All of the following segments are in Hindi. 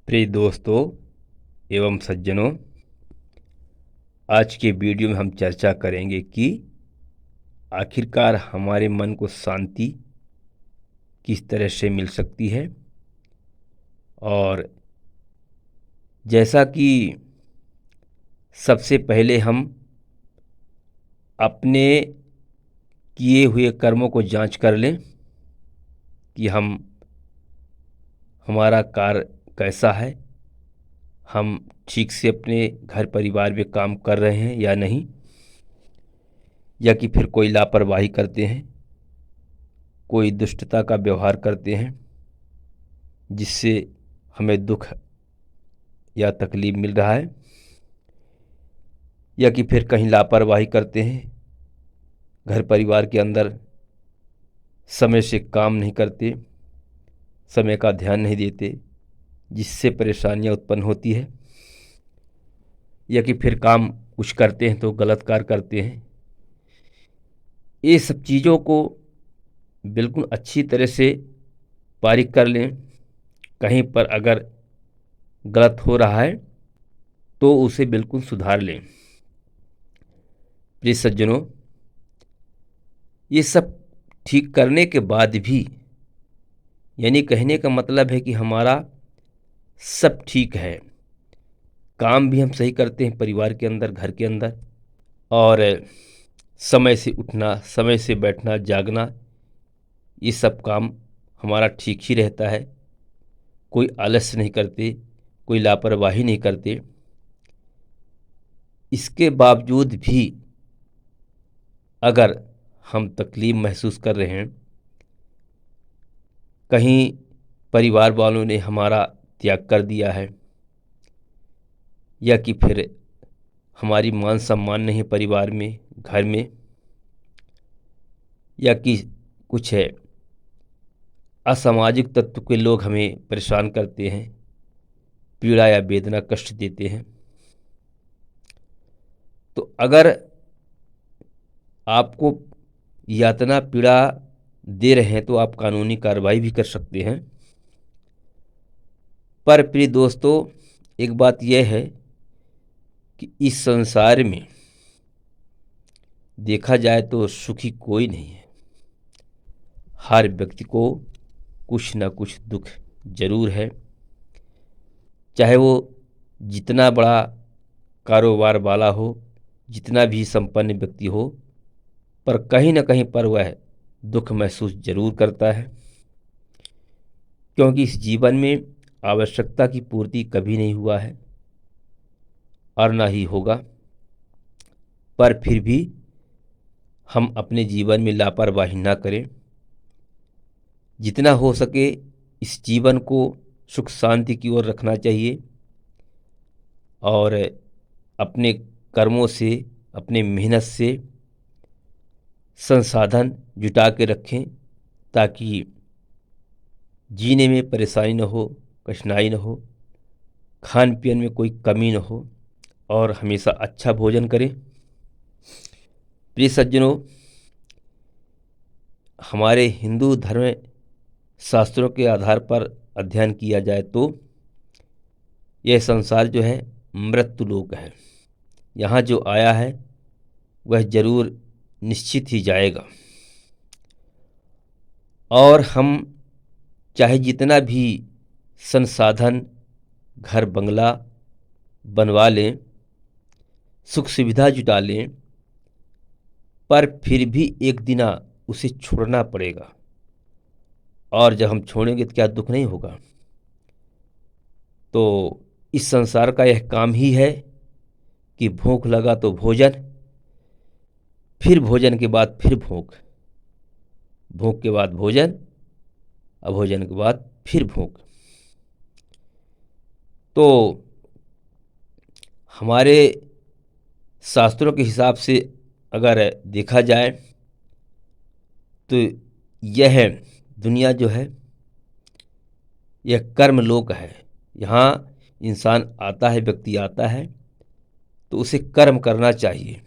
प्रिय दोस्तों एवं सज्जनों, आज के वीडियो में हम चर्चा करेंगे कि आखिरकार हमारे मन को शांति किस तरह से मिल सकती है। और जैसा कि सबसे पहले हम अपने किए हुए कर्मों को जांच कर लें कि हमारा कार्य कैसा है, हम ठीक से अपने घर परिवार में काम कर रहे हैं या नहीं, या कि फिर कोई लापरवाही करते हैं, कोई दुष्टता का व्यवहार करते हैं जिससे हमें दुख या तकलीफ मिल रहा है, या कि फिर कहीं लापरवाही करते हैं, घर परिवार के अंदर समय से काम नहीं करते, समय का ध्यान नहीं देते, जिससे परेशानियां उत्पन्न होती है, या कि फिर काम कुछ करते हैं तो गलत कार्य करते हैं। ये सब चीज़ों को बिल्कुल अच्छी तरह से बारीक कर लें। कहीं पर अगर गलत हो रहा है तो उसे बिल्कुल सुधार लें। प्रिय सज्जनों, ये सब ठीक करने के बाद भी, यानी कहने का मतलब है कि हमारा सब ठीक है, काम भी हम सही करते हैं परिवार के अंदर, घर के अंदर, और समय से उठना, समय से बैठना, जागना, ये सब काम हमारा ठीक ही रहता है। कोई आलस्य नहीं करते, कोई लापरवाही नहीं करते। इसके बावजूद भी अगर हम तकलीफ महसूस कर रहे हैं, कहीं परिवार वालों ने हमारा त्याग कर दिया है, या कि फिर हमारी मान सम्मान नहीं है परिवार में, घर में, या कि कुछ है असामाजिक तत्व के लोग हमें परेशान करते हैं, पीड़ा या वेदना कष्ट देते हैं, तो अगर आपको यातना पीड़ा दे रहे हैं तो आप कानूनी कार्रवाई भी कर सकते हैं। पर प्रिय दोस्तों, एक बात यह है कि इस संसार में देखा जाए तो सुखी कोई नहीं है। हर व्यक्ति को कुछ ना कुछ दुख जरूर है, चाहे वो जितना बड़ा कारोबार वाला हो, जितना भी संपन्न व्यक्ति हो, पर कहीं ना कहीं पर वह दुख महसूस जरूर करता है, क्योंकि इस जीवन में आवश्यकता की पूर्ति कभी नहीं हुआ है और ना ही होगा। पर फिर भी हम अपने जीवन में लापरवाही ना करें, जितना हो सके इस जीवन को सुख शांति की ओर रखना चाहिए, और अपने कर्मों से, अपने मेहनत से संसाधन जुटा के रखें, ताकि जीने में परेशानी न हो, कठिनाई न हो, खान पीन में कोई कमी न हो, और हमेशा अच्छा भोजन करें। प्रिय सज्जनों, हमारे हिंदू धर्म शास्त्रों के आधार पर अध्ययन किया जाए तो यह संसार जो है मृत्यु लोक है। यहाँ जो आया है वह जरूर निश्चित ही जाएगा, और हम चाहे जितना भी संसाधन, घर बंगला बनवा लें, सुख सुविधा जुटा लें, पर फिर भी एक दिन उसे छोड़ना पड़ेगा। और जब हम छोड़ेंगे तो क्या दुख नहीं होगा? तो इस संसार का यह काम ही है कि भूख लगा तो भोजन, फिर भोजन के बाद फिर भूख, भूख के बाद भोजन, और भोजन के बाद फिर भूख। तो हमारे शास्त्रों के हिसाब से अगर देखा जाए तो यह दुनिया जो है यह कर्म लोक है। यहाँ इंसान आता है, व्यक्ति आता है तो उसे कर्म करना चाहिए,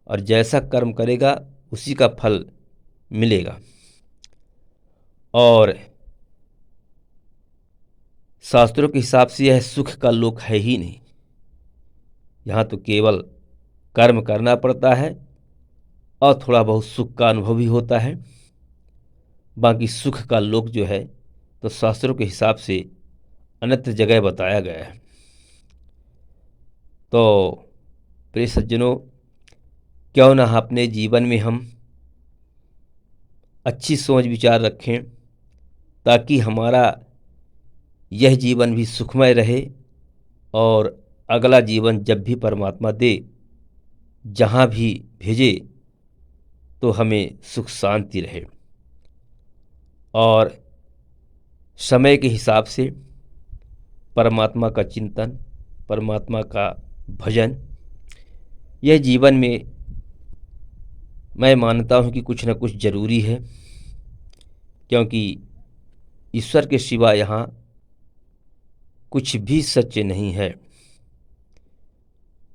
और जैसा कर्म करेगा उसी का फल मिलेगा। और शास्त्रों के हिसाब से यह सुख का लोक है ही नहीं। यहाँ तो केवल कर्म करना पड़ता है और थोड़ा बहुत सुख का अनुभव भी होता है। बाकी सुख का लोक जो है तो शास्त्रों के हिसाब से अन्यत्र जगह बताया गया है। तो प्रिय सज्जनों, क्यों ना अपने जीवन में हम अच्छी सोच विचार रखें ताकि हमारा यह जीवन भी सुखमय रहे और अगला जीवन जब भी परमात्मा दे, जहाँ भी भेजे, तो हमें सुख शांति रहे। और समय के हिसाब से परमात्मा का चिंतन, परमात्मा का भजन, यह जीवन में मैं मानता हूँ कि कुछ न कुछ जरूरी है, क्योंकि ईश्वर के सिवा यहाँ कुछ भी सत्य नहीं है।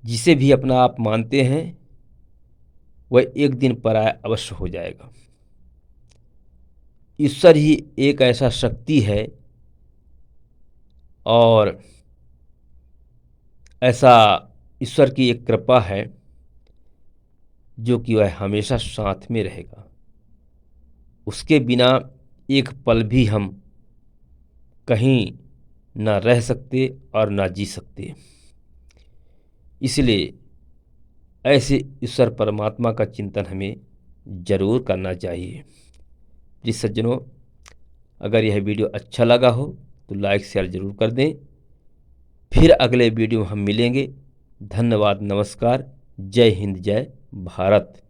जिसे भी अपना आप मानते हैं वह एक दिन पराया अवश्य हो जाएगा। ईश्वर ही एक ऐसा शक्ति है और ऐसा ईश्वर की एक कृपा है जो कि वह हमेशा साथ में रहेगा। उसके बिना एक पल भी हम कहीं ना रह सकते और ना जी सकते। इसलिए ऐसे ईश्वर परमात्मा का चिंतन हमें जरूर करना चाहिए। जी सज्जनों, अगर यह वीडियो अच्छा लगा हो तो लाइक शेयर जरूर कर दें। फिर अगले वीडियो में हम मिलेंगे। धन्यवाद, नमस्कार, जय हिंद, जय भारत।